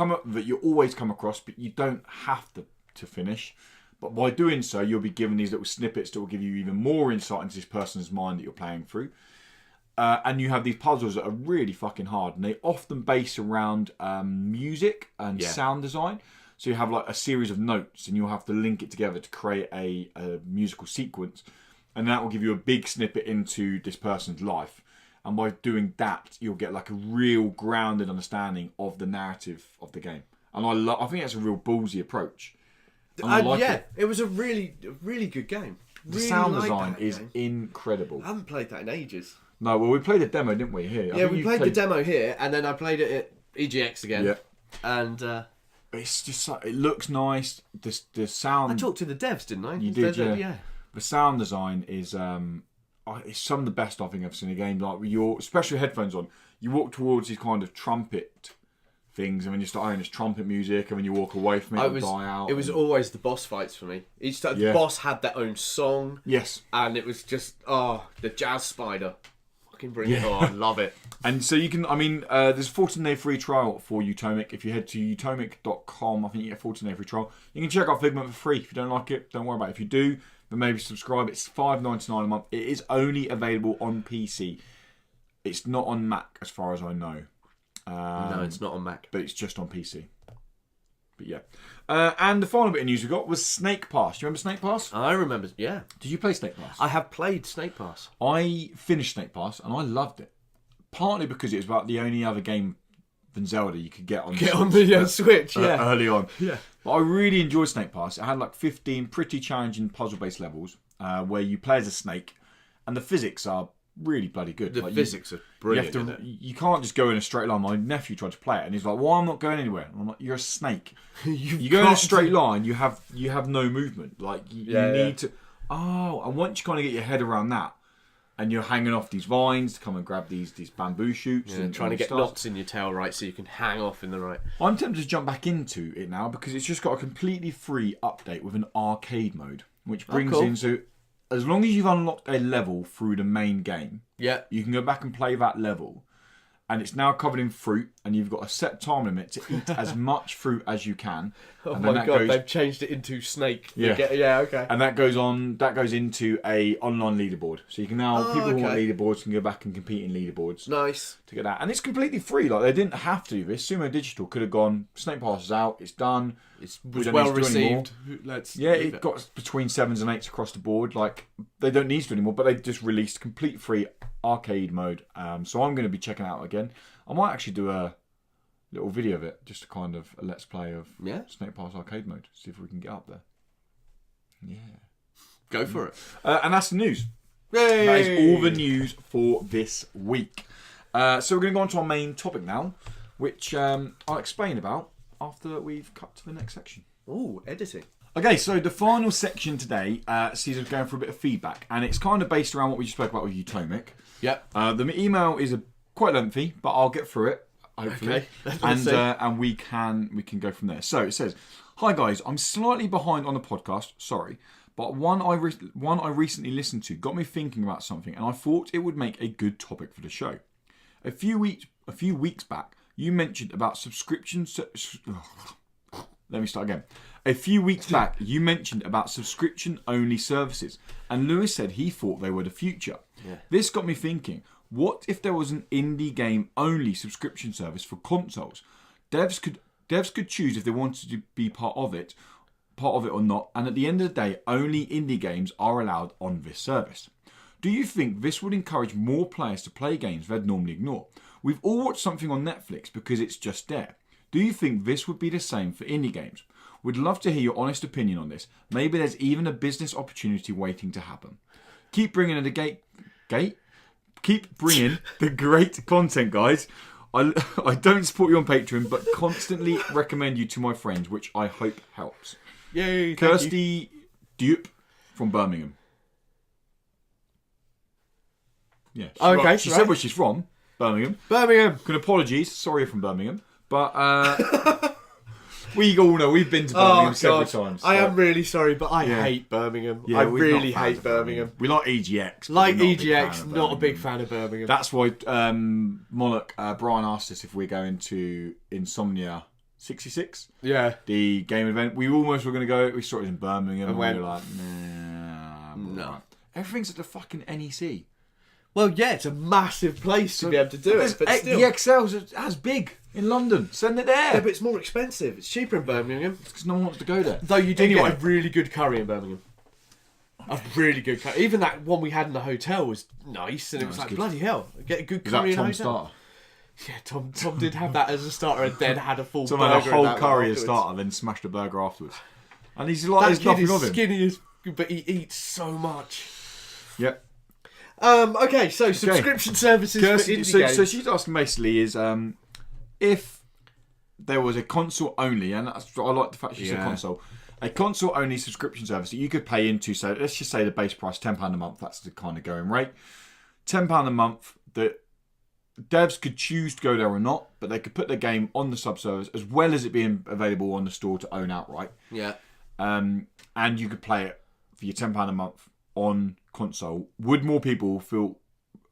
always come across, but you don't have to finish. But by doing so, you'll be given these little snippets that will give you even more insight into this person's mind that you're playing through. And you have these puzzles that are really fucking hard, and they often base around music and sound design. So you have like a series of notes, and you'll have to link it together to create a musical sequence, and that will give you a big snippet into this person's life. And by doing that, you'll get like a real grounded understanding of the narrative of the game. And I think that's a real ballsy approach. It was a really good game. The sound design is incredible. I haven't played that in ages. No, well, we played a demo, didn't we? Here. Yeah, we played the demo here, and then I played it at EGX again. Yeah. And it's just it looks nice. The sound. I talked to the devs, didn't I? You did, yeah. The sound design is it's some of the best I think I've seen in a game. Like with especially headphones on, you walk towards these kind of trumpet things, and then you start hearing this trumpet music, and when you walk away from it, it'll die out. It was always the boss fights for me. The boss had their own song. Yes. And it was just the jazz spider. Fucking bring it on, love it. And so you can, there's a 14-day free trial for Utomic. If you head to utomic.com, I think you get a 14-day free trial. You can check out Figment for free. If you don't like it, don't worry about it. If you do, then maybe subscribe. It's $5.99 a month. It is only available on PC. It's not on Mac, as far as I know. No, it's not on Mac. But it's just on PC. But yeah. And the final bit of news we got was Snake Pass. Do you remember Snake Pass? I remember, yeah. Did you play Snake Pass? I have played Snake Pass. I finished Snake Pass and I loved it. Partly because it was about the only other game than Zelda you could get on the Switch, early on. Yeah. But I really enjoyed Snake Pass. It had like 15 pretty challenging puzzle-based levels where you play as a snake, and the physics are really bloody good. The physics are brilliant. You can't just go in a straight line. My nephew tried to play it, and he's like, "Well, I'm not going anywhere." And I'm like, "You're a snake. you go in a straight line. You have no movement. Like you need to." Oh, and once you kind of get your head around that, and you're hanging off these vines to come and grab these bamboo shoots, and trying to get knots in your tail right so you can hang off in the right. I'm tempted to jump back into it now because it's just got a completely free update with an arcade mode, which brings in so. As long as you've unlocked a level through the main game, you can go back and play that level. And it's now covered in fruit, and you've got a set time limit to eat as much fruit as you can. And my God, they've changed it into snake. Yeah, okay. And that goes into a online leaderboard. So you can now, people who want leaderboards can go back and compete in leaderboards. Nice. To get that. And it's completely free. Like, they didn't have to do this. Sumo Digital could have gone, Snake Pass is out, it's done. It was well received. It got between 7s and 8s across the board. Like, they don't need to anymore, but they just released complete free arcade mode. So I'm going to be checking it out again. I might actually do a little video of it, just a kind of a let's play of Snake Pass arcade mode. See if we can get up there. Yeah. Go for it. And that's the news. Yay! That is all the news for this week. So we're going to go on to our main topic now, which I'll explain about after we've cut to the next section. Ooh, editing. Okay, so the final section today sees us going for a bit of feedback, and it's kind of based around what we just spoke about with Utomic. Yep. The email is quite lengthy, but I'll get through it, hopefully. Okay. And we can go from there. So it says, "Hi guys, I'm slightly behind on the podcast, sorry, but one I recently listened to got me thinking about something, and I thought it would make a good topic for the show. A few weeks back, you mentioned about subscription. Let me start again. A few weeks back, you mentioned about subscription-only services, and Lewis said he thought they were the future. Yeah. This got me thinking, what if there was an indie game-only subscription service for consoles? Devs could choose if they wanted to be part of it or not, and at the end of the day, only indie games are allowed on this service. Do you think this would encourage more players to play games they'd normally ignore? We've all watched something on Netflix because it's just there. Do you think this would be the same for indie games? Would love to hear your honest opinion on this. Maybe there's even a business opportunity waiting to happen. Keep bringing Keep bringing the great content, guys. I don't support you on Patreon, but constantly recommend you to my friends, which I hope helps. Yay! Kirsty Dupe from Birmingham. Yeah. She said where she's from. Birmingham. Good apologies. Sorry you're from Birmingham. But we all know we've been to Birmingham several times. So. I am really sorry, but I hate Birmingham. I really hate Birmingham. We like EGX. Not a big fan of Birmingham. That's why Moloch, Brian asked us if we're going to Insomnia 66. Yeah. The game event. We almost were going to go. We saw it in Birmingham. And we were like, nah. No. Everything's at the fucking NEC. Well, yeah, it's a massive place to be able to do it. But still. The XL's as big in London. Send it there. Yeah, but it's more expensive. It's cheaper in Birmingham. Because no one wants to go there. Though you do get a really good curry in Birmingham. A really good curry. Even that one we had in the hotel was nice, and it was like, good. Bloody hell, get a good curry in a hotel. Starter? Yeah, Tom did have that as a starter and then had a full burger. Had a whole curry as starter, then smashed a burger afterwards. And he's like, there's nothing of him. Skinny, but he eats so much. Yep. Okay, so subscription services for indie games. So she's asking basically is if there was a console only, and I like the fact she said console, a console only subscription service that you could pay into. So let's just say the base price £10 a month. That's the kind of going rate. £10 a month that devs could choose to go there or not, but they could put their game on the sub-service as well as it being available on the store to own outright. Yeah. And you could play it for your £10 a month on console. Would more people feel,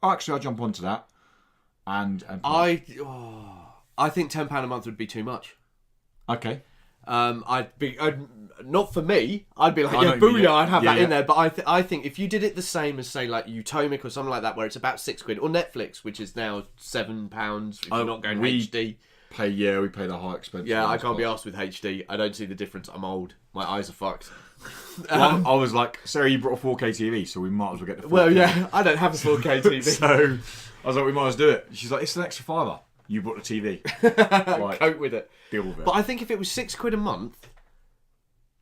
actually I'll jump onto that and I think £10 a month would be too much. Okay. Not for me. I'd be like, booyah, I'd have that in there. But I think if you did it the same as, say, like Utomic or something like that, where it's about £6, or Netflix, which is now £7 if you're not going HD. We pay the high expense. Yeah, I can't be arsed with HD. I don't see the difference. I'm old. My eyes are fucked. Well, I was like, Sarah, you brought a 4K TV, so we might as well get the 4K. Well, yeah, I don't have a 4K TV. So I was like, we might as well do it. She's like, it's an extra £5. You bought the TV. Right. Cope with it. Deal with it. But I think if it was £6 a month,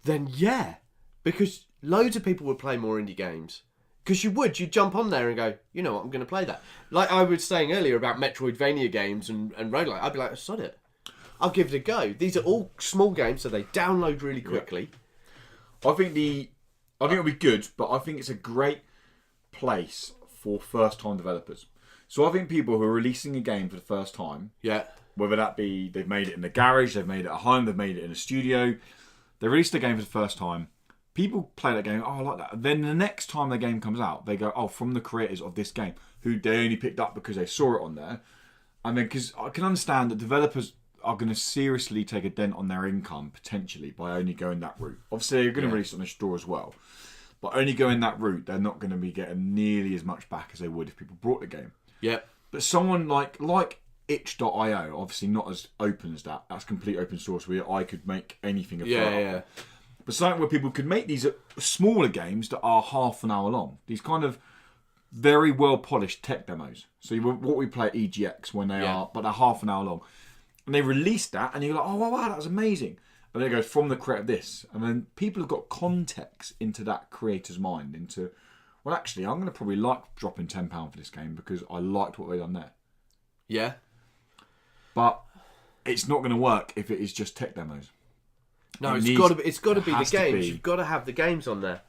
then yeah. Because loads of people would play more indie games. Because you'd jump on there and go, you know what, I'm going to play that. Like I was saying earlier about Metroidvania games and roguelike, I'd be like, sod it. I'll give it a go. These are all small games, so they download really quickly. Yeah. I think it'll be good, but I think it's a great place for first-time developers. So I think people who are releasing a game for the first time, whether that be they've made it in the garage, they've made it at home, they've made it in a studio, they released a game for the first time, people play that game, I like that. Then the next time the game comes out, they go, from the creators of this game, who they only picked up because they saw it on there. And then, because I can understand that developers are going to seriously take a dent on their income, potentially, by only going that route. Obviously, they're going to release it on the store as well. But only going that route, they're not going to be getting nearly as much back as they would if people brought the game. Yeah. But someone like itch.io, obviously not as open as that. That's complete open source where I could make anything a yeah. But something where people could make these smaller games that are half an hour long. These kind of very well polished tech demos. So what we play at EGX when they are, but they're half an hour long. And they released that, and you're like, oh, wow, that was amazing. And then it goes from the creator of this. And then people have got context into that creator's mind, into well, actually, I'm going to probably like dropping £10 for this game because I liked what they've done there. Yeah. But it's not going to work if it is just tech demos. No, it's got to be the games. You've got to have the games on there.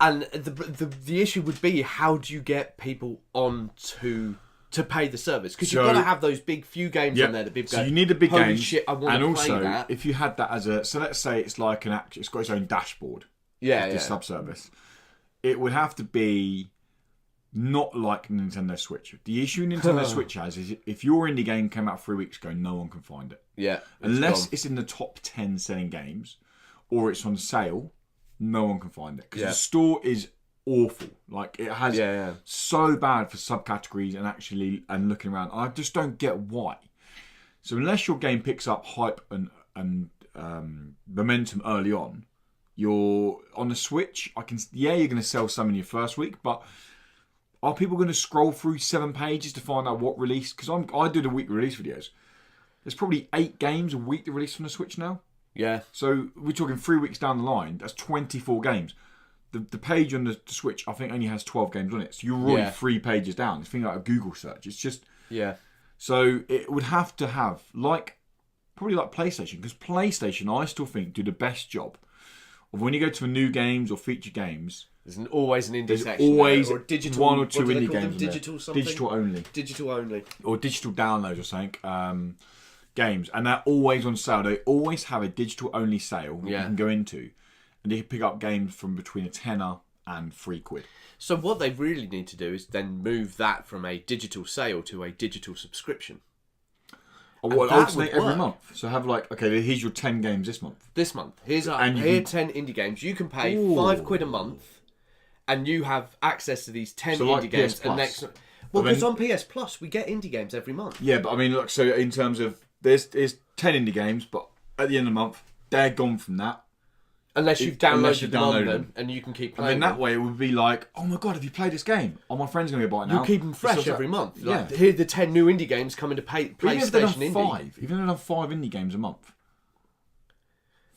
And the issue would be, how do you get people on to pay the service? Because you've got to have those big few games on there that people go, so you need a big game. Shit, I want to play that. If you had that as a... So let's say it's like an act. It's got its own dashboard. This sub-service. It would have to be not like Nintendo Switch. The issue Nintendo Switch has is if your indie game came out 3 weeks ago, no one can find it. Yeah. Unless it's in the top 10 selling games or it's on sale, no one can find it. Because the store is awful. Like, it has so bad for subcategories and looking around. I just don't get why. So unless your game picks up hype and momentum early on, you're on the Switch. You're going to sell some in your first week, but are people going to scroll through 7 pages to find out what release? Because I do the weekly release videos. There's probably 8 games a week to release from the Switch now. Yeah. So we're talking 3 weeks down the line. That's 24 games. The page on the Switch, I think, only has 12 games on it. So you're already 3 pages down. It's a thing like a Google search. It's just... Yeah. So it would have to have, probably like PlayStation. Because PlayStation, I still think, do the best job of when you go to new games or feature games... There's always an indie section. There's always or digital, one or two indie games. Digital something? Digital only. Digital only. Or digital downloads or something. Games. And they're always on sale. They always have a digital only sale that you can go into. And you can pick up games from between a tenner and £3. So what they really need to do is then move that from a digital sale to a digital subscription. Or alternate every month. So have here's your 10 games this month. This month. Here's 10 indie games. You can pay £5 a month and you have access to these 10 indie games. And because on PS Plus we get indie games every month. Yeah, but I mean, look, so in terms of there's 10 indie games, but at the end of the month, they're gone from that. Unless you've downloaded them and you can keep playing. And then that way it would be like, oh my god, have you played this game? Oh, my friend's going to buy it now. You keep them fresh every month. Here are the 10 new indie games coming to PlayStation Indie. Even if they've done 5 indie games a month.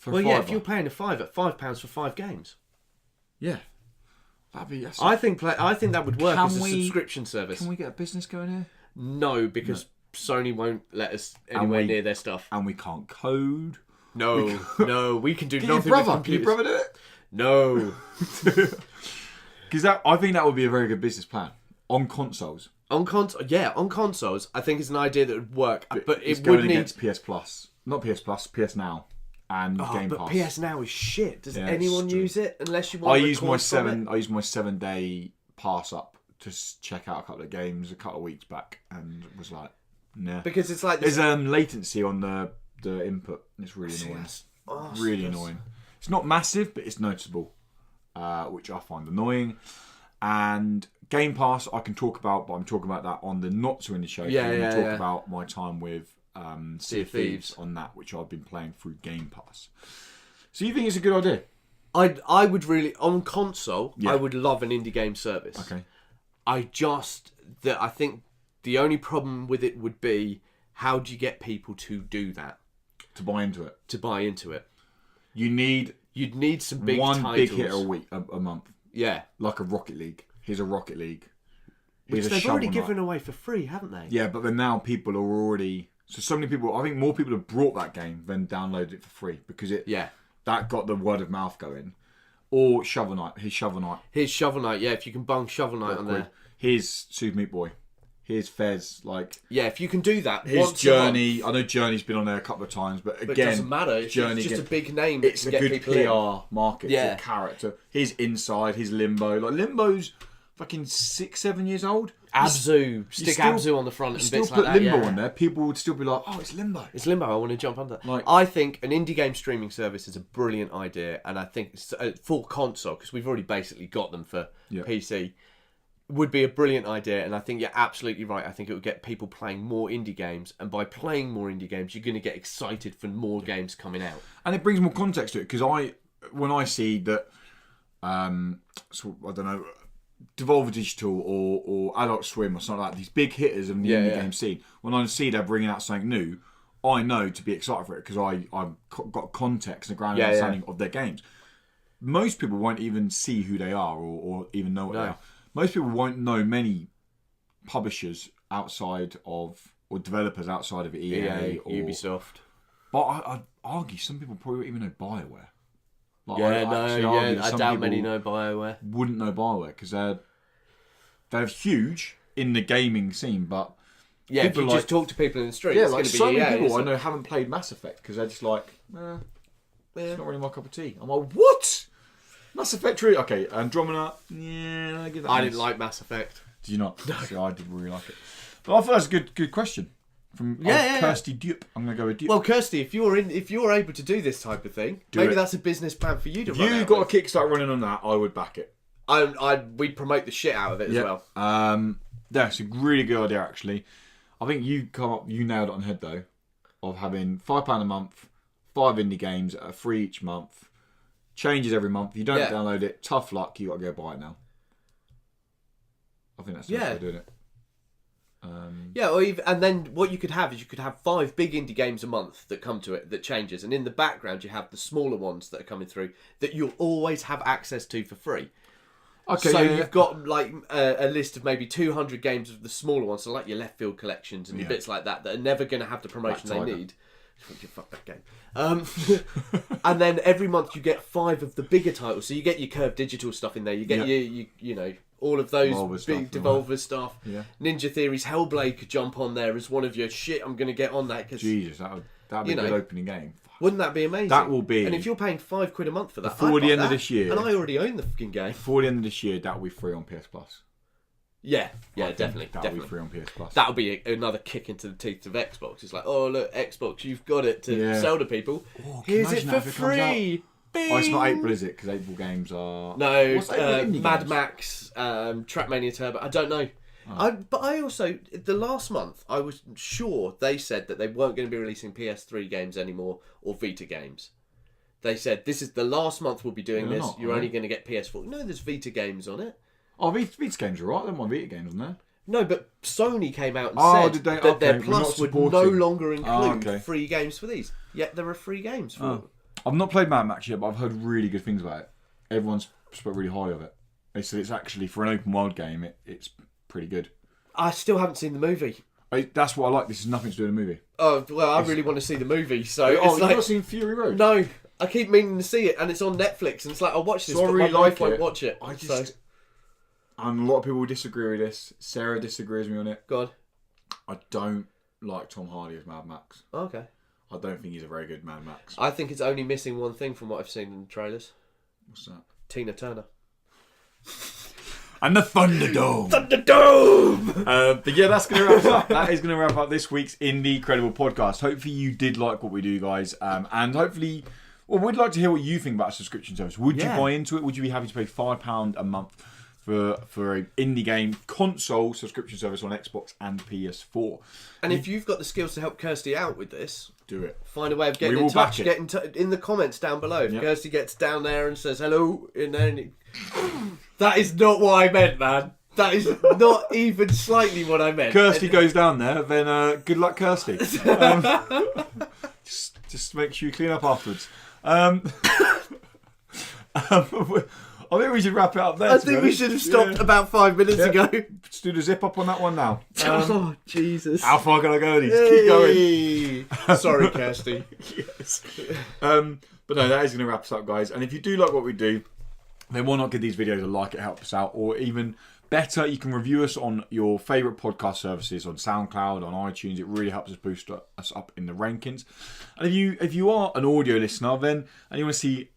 If you're paying at £5 for 5 games. Yeah. I think that would work as a subscription service. Can we get a business going here? No, because Sony won't let us anywhere near their stuff. And we can't code. No, we can do Can nothing your brother, with computers. Can your brother do it? No. Because I think that would be a very good business plan. On consoles. On consoles, I think it's an idea that would work. But it's it going would need... against PS Plus. Not PS Plus, PS Now. And Game Pass. But PS Now is shit. Does anyone use it unless you want to record from it? I used my 7-day pass up to check out a couple of games a couple of weeks back and was like, nah. Because it's like... There's latency on the input. It's really annoying. Really annoying. It's not massive, but it's noticeable, which I find annoying. And Game Pass, I can talk about, but I'm talking about that on the Not So Indie Show. Talk about my time with Sea of Thieves on that, which I've been playing through Game Pass. So you think it's a good idea? I would really, on console, I would love an indie game service. Okay. I think the only problem with it would be, how do you get people to do that? To buy into it. You'd need some big one titles. big hit a week, a month. Yeah. Like a Rocket League. Here's a Rocket League. Which they've already given away for free, haven't they? Yeah, but then now people are already... So many people... I think more people have bought that game than downloaded it for free. Because that got the word of mouth going. Or Shovel Knight. Here's Shovel Knight. Yeah, if you can bung Shovel Knight on there. Here's Super Meat Boy. Here's Fez. If you can do that. Here's Journey. I know Journey's been on there a couple of times, but again, it doesn't matter. It's just a big name. It's a good PR market. Yeah. It's a character. Here's Inside. Here's Limbo. Limbo's fucking 6-7 years old. Abzu. Stick Abzu on the front and bits like that. Still put Limbo on there. People would still be like, oh, it's Limbo. It's Limbo. I want to jump under that. I think an indie game streaming service is a brilliant idea, and I think for console, because we've already basically got them for PC, would be a brilliant idea. And I think you're absolutely right. I think it would get people playing more indie games, and by playing more indie games, you're going to get excited for more games coming out. And it brings more context to it, because when I see that, I don't know, Devolver Digital or Adult Swim or something like that, these big hitters in the indie game scene, when I see they're bringing out something new, I know to be excited for it because I've got context and a ground understanding of their games. most people won't even see who they are or even know what they are. Most people won't know many publishers outside of, or developers outside of EA or Ubisoft. But I'd argue some people probably won't even know BioWare. I doubt many know BioWare. Wouldn't know BioWare because they're huge in the gaming scene, but if you just talk to people in the street, yeah, it's like going to be so EA, many people I it? know haven't played Mass Effect because they're just like, it's not really my cup of tea. I'm like, what? Mass Effect 3? Okay, Andromeda. Yeah, I give that. I didn't like Mass Effect. Did you not? No. See, I did really like it. But I thought that's a good question. From Kirsty Dupe. I'm going to go with Dupe. Well, Kirsty, if you're able to do this type of thing, maybe that's a business plan for you to run. If you got a Kickstart running on that, I would back it. We'd promote the shit out of it as well. That's a really good idea, actually. I think you nailed it on the head though, of having £5 a month, 5 indie games at free each month, changes every month. If you don't download it, tough luck. You got to go buy it now. I think that's the best way of doing it. And then what you could have is 5 big indie games a month that come to it that changes, and in the background you have the smaller ones that are coming through that you'll always have access to for free. Okay, so you've got like a list of maybe 200 games of the smaller ones, so like your left field collections and bits like that are never going to have the promotion they need. Fuck that game. And then every month you get 5 of the bigger titles, so you get your Curve Digital stuff in there. You get you know all of those big Devolver stuff. Yeah. Ninja Theory's Hellblade could jump on there as one of your shit. I'm going to get on that because Jesus, that'd be a good opening game. Wouldn't that be amazing? That will be. And if you're paying £5 a month for that, before the end of this year, and I already own the fucking game. Before the end of this year, that will be free on PS Plus. Yeah, definitely. That will be free on PS Plus. That'll be another kick into the teeth of Xbox. It's like, oh look, Xbox, you've got it to sell to people. Oh, here's it for free. Oh, it's not April, is it? Because April games are... No, Mad Max, Trackmania Turbo, I don't know. Oh. But I also, the last month, I was sure they said that they weren't going to be releasing PS3 games anymore or Vita games. They said, this is the last month we'll be doing this. You're only going to get PS4. No, there's Vita games on it. Oh, Vita games are right. There weren't Vita games on there. No, but Sony came out and said that their Plus would no longer include free games for these. Yet there are free games for them. I've not played Mad Max yet, but I've heard really good things about it. Everyone's spoke really highly of it. They said it's actually, for an open world game, it's pretty good. I still haven't seen the movie. That's what I like. This is nothing to do with the movie. Oh, well, I really want to see the movie. So you've not seen Fury Road? No. I keep meaning to see it, and it's on Netflix, and it's like, I'll watch this, but my wife won't watch it. And a lot of people will disagree with this. Sarah disagrees with me on it. God. I don't like Tom Hardy as Mad Max. Okay. I don't think he's a very good Mad Max. I think it's only missing one thing from what I've seen in the trailers. What's that? Tina Turner. And the Thunderdome. But yeah, that's going to wrap up. That is going to wrap up this week's Indie-Crdible Podcast. Hopefully you did like what we do, guys. And hopefully, we'd like to hear what you think about a subscription service. Would you buy into it? Would you be happy to pay £5 a month for a indie game console subscription service on Xbox and PS4? And if you've got the skills to help Kirsty out with this, do it. Find a way of getting in touch. Get in the comments down below. If Kirsty gets down there and says hello, that is not what I meant, man. That is not even slightly what I meant. Kirsty goes down there, then good luck, Kirsty. Just make sure you clean up afterwards. I think we should wrap it up there. I think we should have stopped about 5 minutes ago. Let's do the zip up on that one now. Oh, Jesus. How far can I go? Keep going. Sorry, Kirsty. Yes. But no, that is going to wrap us up, guys. And if you do like what we do, then why not give these videos a like? It helps us out. Or even better, you can review us on your favourite podcast services, on SoundCloud, on iTunes. It really helps us boost us up in the rankings. And if you are an audio listener, then and you want to see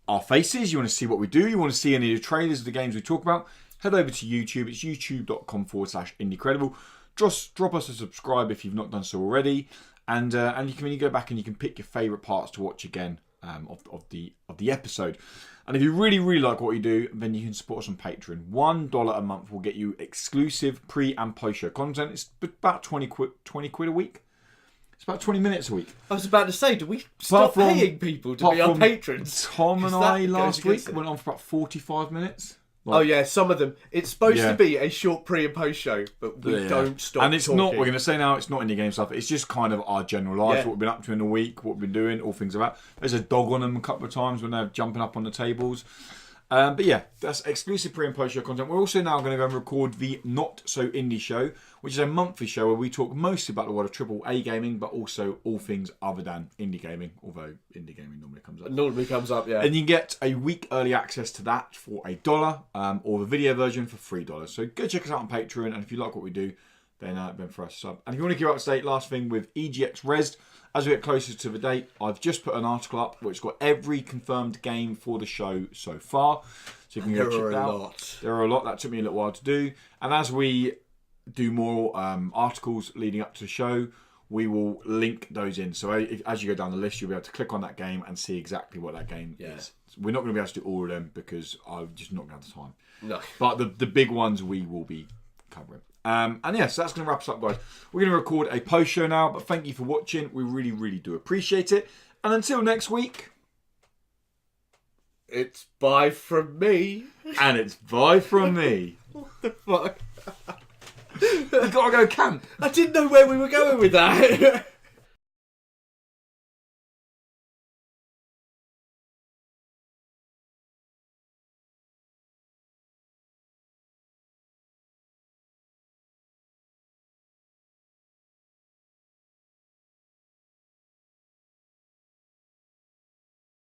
our faces, you want to see what we do, you want to see any of the trailers of the games we talk about, head over to YouTube. It's youtube.com/Indie-Crdible. Just drop us a subscribe if you've not done so already. And you can go back and you can pick your favourite parts to watch again of the episode. And if you really, really like what you do, then you can support us on Patreon. $1 a month will get you exclusive pre- and post-show content. It's about 20 quid a week. It's about 20 minutes a week. I was about to say, do we stop paying people to be our patrons? Tom and I last week went on for about 45 minutes. Oh yeah, some of them. It's supposed to be a short pre and post show, but we don't stop. And it's talking. not. We're going to say now, it's not indie game stuff. It's just kind of our general lives, what we've been up to in the week, what we've been doing, all things about. There's a dog on them a couple of times when they're jumping up on the tables. But yeah, that's exclusive pre and post show content. We're also now going to go and record the Not So Indie Show, which is a monthly show where we talk mostly about the world of AAA gaming, but also all things other than indie gaming, although indie gaming normally comes up. Normally comes up, yeah. And you get a week early access to that for $1, or the video version for $3. So go check us out on Patreon, and if you like what we do, then for us sub. And if you want to keep up to date, last thing with EGX Res, as we get closer to the date, I've just put an article up which got every confirmed game for the show so far. So you can go check that out. There are a lot. That took me a little while to do. And as we do more articles leading up to the show, we will link those in. So as you go down the list, you'll be able to click on that game and see exactly what that game is. We're not going to be able to do all of them because I'm just not going to have the time. No. But the big ones we will be covering. And yeah, so that's going to wrap us up, guys. We're going to record a post show now, but thank you for watching. We really, really do appreciate it. And until next week, it's bye from me. And it's bye from me. What the fuck? We got to go camp. I didn't know where we were going with that.